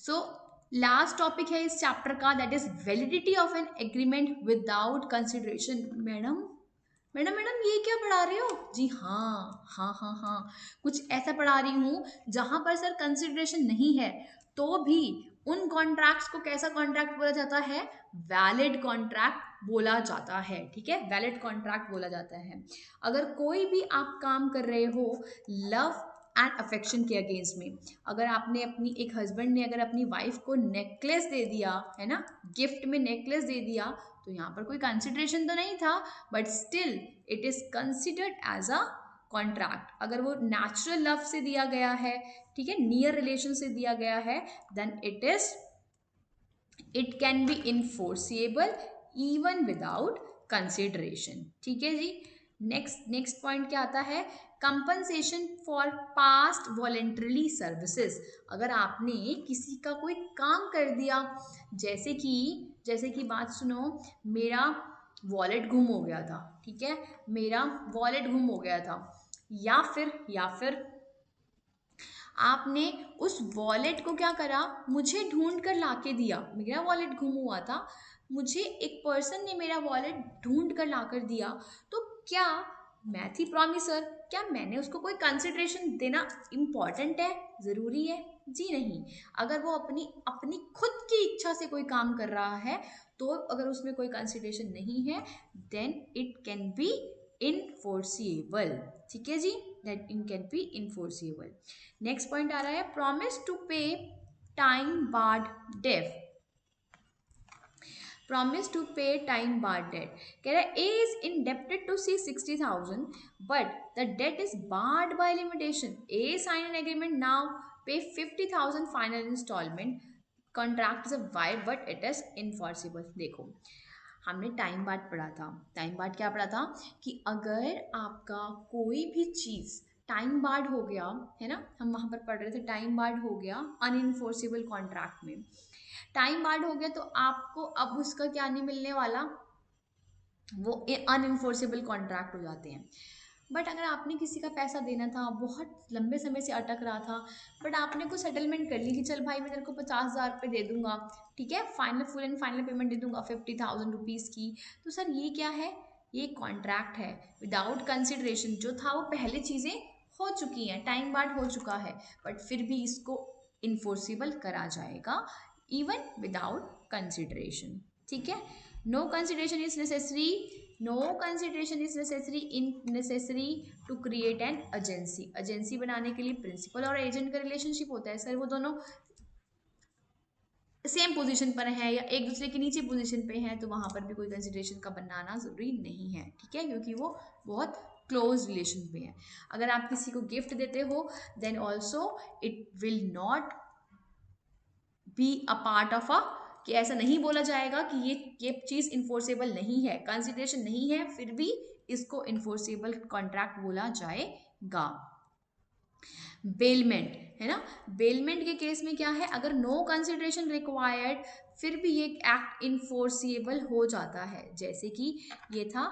So last topic है इस chapter का, that is validity of an agreement without consideration. Madam madam madam ये क्या पढ़ा रहे हो जी? हाँ हाँ हाँ हाँ, कुछ ऐसा पढ़ा रही हूँ जहां पर सर कंसिडरेशन नहीं है तो भी उन कॉन्ट्रैक्ट्स को कैसा कॉन्ट्रैक्ट बोला जाता है? वैलिड कॉन्ट्रैक्ट बोला जाता है। ठीक है, वैलिड कॉन्ट्रैक्ट बोला जाता है। अगर कोई भी आप काम कर रहे हो लव एंड अफेक्शन के अगेंस्ट में, अगर आपने अपनी एक हस्बैंड ने अगर अपनी वाइफ को नेकलेस दे दिया है ना, गिफ्ट में नेकलेस दे दिया, तो यहाँ पर कोई कंसिडरेशन तो नहीं था, but still it is considered as a contract. अगर वो नेचुरल लव से दिया गया है, ठीक है, नियर रिलेशन से दिया गया है, then it can be enforceable even without consideration. ठीक है जी। नेक्स्ट नेक्स्ट पॉइंट क्या आता है? Compensation for past voluntarily services. अगर आपने किसी का कोई काम कर दिया, जैसे कि बात सुनो, मेरा वॉलेट गुम हो गया था, ठीक है, मेरा वॉलेट गुम हो गया था, या फिर आपने उस वॉलेट को क्या करा, मुझे ढूंढ कर लाके दिया। मेरा वॉलेट गुम हुआ था, मुझे एक पर्सन ने मेरा वॉलेट ढूंढ कर लाकर दिया, तो क्या मैं थी प्रॉमिसर? क्या मैंने उसको कोई कंसिडरेशन देना इम्पॉर्टेंट है, ज़रूरी है? जी नहीं। अगर वो अपनी अपनी खुद की इच्छा से कोई काम कर रहा है, तो अगर उसमें कोई कंसिडरेशन नहीं है, then it can be enforceable. ठीक है जी, that in can be enforceable. Next point आ रहा है promise to pay time barred debt. Promise to pay time barred debt, कह रहा है A is indebted to C 60,000 but the debt is barred by limitation. A sign an agreement now pay 50,000 final installment, contract is a void but it is enforceable. देखो, हमने time बाद पढ़ा था। Time बाद क्या पढ़ा था कि अगर आपका कोई भी चीज़ टाइम बार्ड हो गया है ना, हम वहाँ पर पढ़ रहे थे, टाइम बार्ड हो गया अनइनफोर्सिबल कॉन्ट्रैक्ट में, टाइम बार्ड हो गया तो आपको अब उसका क्या नहीं मिलने वाला, वो अनइनफोर्सिबल कॉन्ट्रैक्ट हो जाते हैं। बट अगर आपने किसी का पैसा देना था, बहुत लंबे समय से अटक रहा था, बट आपने कुछ सेटलमेंट कर ली कि चल भाई मैं तेरे को 50,000 दे दूंगा, ठीक है, final full and final payment दे दूंगा 50,000 रुपीज़ की, तो सर ये क्या है? ये कॉन्ट्रैक्ट है विदाउट कंसिडरेशन। जो था वो पहले चीज़ें हो चुकी हैं, टाइम बाद हो चुका है, बट फिर भी इसको इन्फोर्सिबल करा जाएगा इवन विदाउट कंसिडरेशन। ठीक है, no consideration is necessary, no consideration is necessary in necessary to create an agency. Agency बनाने के लिए प्रिंसिपल और एजेंट का रिलेशनशिप होता है सर, वो दोनों सेम पोजीशन पर हैं या एक दूसरे के नीचे पोजीशन पे हैं, तो वहां पर भी कोई कंसिडरेशन का बनाना जरूरी नहीं है। ठीक है, क्योंकि वो बहुत क्लोज रिलेशन में है। अगर आप किसी को गिफ्ट देते हो, then also it will not be a part of a, कि ऐसा नहीं बोला जाएगा कि ये चीज इन्फोर्सेबल नहीं है, कंसिडरेशन नहीं है, फिर भी इसको इन्फोर्सेबल कॉन्ट्रैक्ट बोला जाएगा। बेलमेंट है ना, बेलमेंट के केस में क्या है, अगर नो कंसिडरेशन रिक्वायर्ड फिर भी ये एक्ट इन्फोर्सिएबल हो जाता है। जैसे कि ये था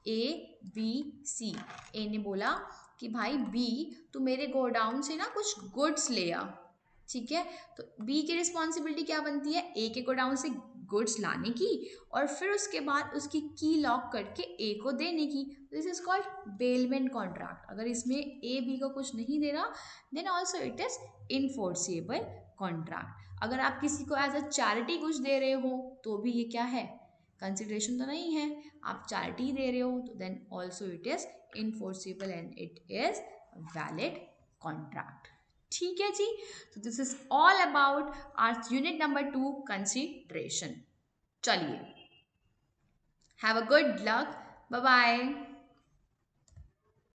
ए बी सी, ए ने बोला कि भाई बी तू मेरे गोडाउन से ना कुछ गुड्स ले आ, ठीक है, तो बी की रिस्पॉन्सिबिलिटी क्या बनती है? ए के गोडाउन से गुड्स लाने की और फिर उसके बाद उसकी की लॉक करके ए को देने की। This is called bailment contract. अगर इसमें ए बी को कुछ नहीं दे रहा, then also it is enforceable contract. अगर आप किसी को एज अ चैरिटी कुछ दे रहे हो, तो भी ये क्या है? कंसिडरेशन तो नहीं है, आप चैरिटी दे रहे हो, तो then also it is enforceable and it is valid contract. ठीक है जी, तो this is all about our unit number 2 consideration. चलिए, have a good luck, bye bye.